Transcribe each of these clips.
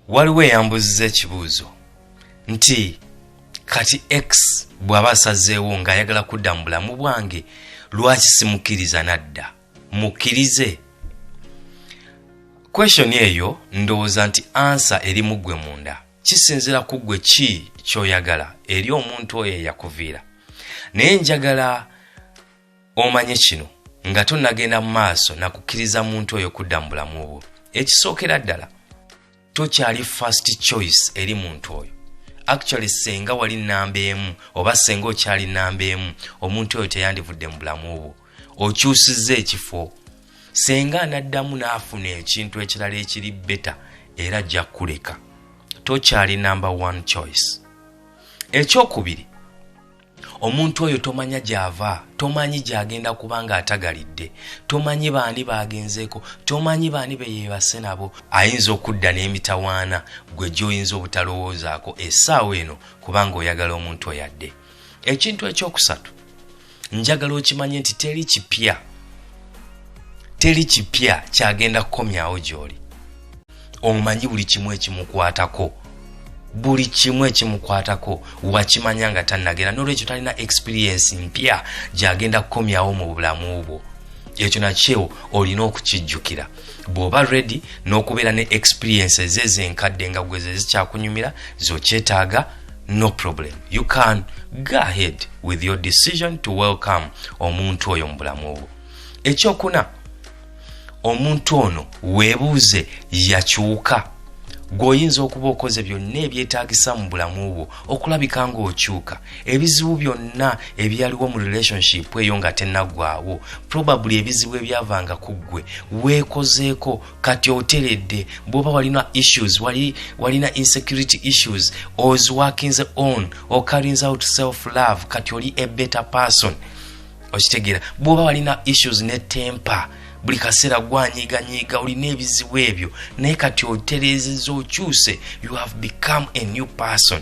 waliwo eyambuzza ekibuuzo nti kati X bw'aba asazeewo ng'ayagala kudda mu bulamu bwange lwaki simukkiriza nadda mukkirize. Question eyo ndowooza nti answer eri mu ggwe munda. Kisinzira ku ggwe ki ky'oyagala eri omuntu oyo eyakuviira. Naye njagala omanye kino nga tonnagenda mu maaso na kukkiriza muntu oyo kudda mu bulamu bwo. Ekisookera ddala tokyali first choice eri muntu oyo. Actually senga wali namba emu oba senga okyali namba emu omuntu oyo teyandivudde mu bulamu bwo. Okyusizza ekifo. Senga anaddamu n'afuna ekintu ekirala ekiri beta era ajja kuleka. Tokyali number one choice. Ekyokubiri, omuntu oyo tomanya gy'ava, tomanyi gy'agenda kubanga atagalidde, tomanyi baani bagenzeeko, tomanyi baani be yeebase nabo. Ayinza okudda n'emitawaana gwe gy'oyinza obutalowoozaako essaawa eno kubanga oyagala omuntu oyadde. Ekintu ekyokusatu, njagala okimanye nti teri kipya kyagenda kukomyawo gy'oli. Omanyi buli kimu ekimukwatako. Buli kimu ekimukwatako wakimanya nga tannagenda, n'olwekyo talina experience mpya gy'agenda kukomyawo mu bulamu bwo. Ekyo nakyo olina okukijjukira. Bw'oba ready n'okubeera ne experiences ezenkadde nga gwe zikyakunyumira z'okyetaaga, no problem. You can go ahead with your decision to welcome omuntu oyo mu bulamu bwo. Ekyokuna, omuntu ono weebuuze yakyuka. Gwoyinza okuba okoze byonna ebyetaagisa mu bulamu bwo okulabika ng'okyuka. Ebizibu byonna ebyaliwo mu relationship eyo nga tennaggwaawo, probably ebizibu ebyavanga ku ggwe weekozeeko kati oteredde. Bw'oba walina issues, walina insecurity issues, was working on or carrying out self-love, kati oli a better person. Okitegeera. Bw'oba walina issues ne temper, buli kaseera gwanyiiganyiiga, olina ebizibu ebyo, naye kati otereezezza okyuse, you have become a new person.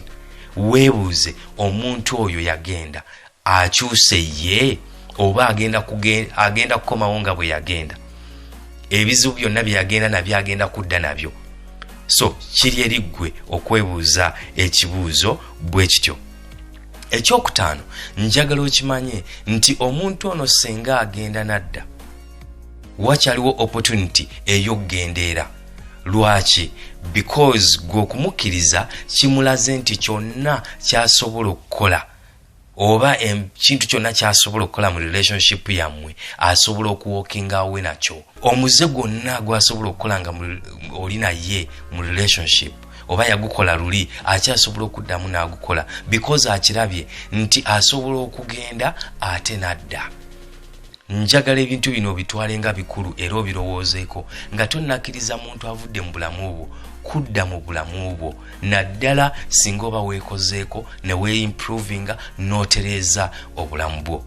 Weebuuze, omuntu oyo yagenda akyuse ye oba agenda kukomawo nga bwe yagenda? Ebizibu byonna bye yagenda nabyo agenda kudda nabyo. So kiri eri ggwe okwebuuza ekibuuzo bwe kityo. Ekyokutaano, njagala okimanye nti omuntu ono senga agenda nadda, wakyaliwo opportunity ey'okgendeera. Lwaki? Because gw'okumukkiriza kimulaze nti kyonna kyasobola okukola oba ekintu kyonna kyasobola okukola mu relationship yammwe asobola okuwalkinga awe nakyo. Omuze gwonna gwasobola okukola nga oli naye mu relationship oba yagukola luli, akyasobola okuddamu n'agukola because akirabye nti asobola okugenda ate nadda. Njagala ebintu bino bitwale nga bikulu era obirowoozeeko nga tonnakkiriza muntu avudde mu bulamu bwo kudda mu bulamu bwo, naddala singa oba weekozeeko ne weeimprovinga n'otereeza obulamu bwo.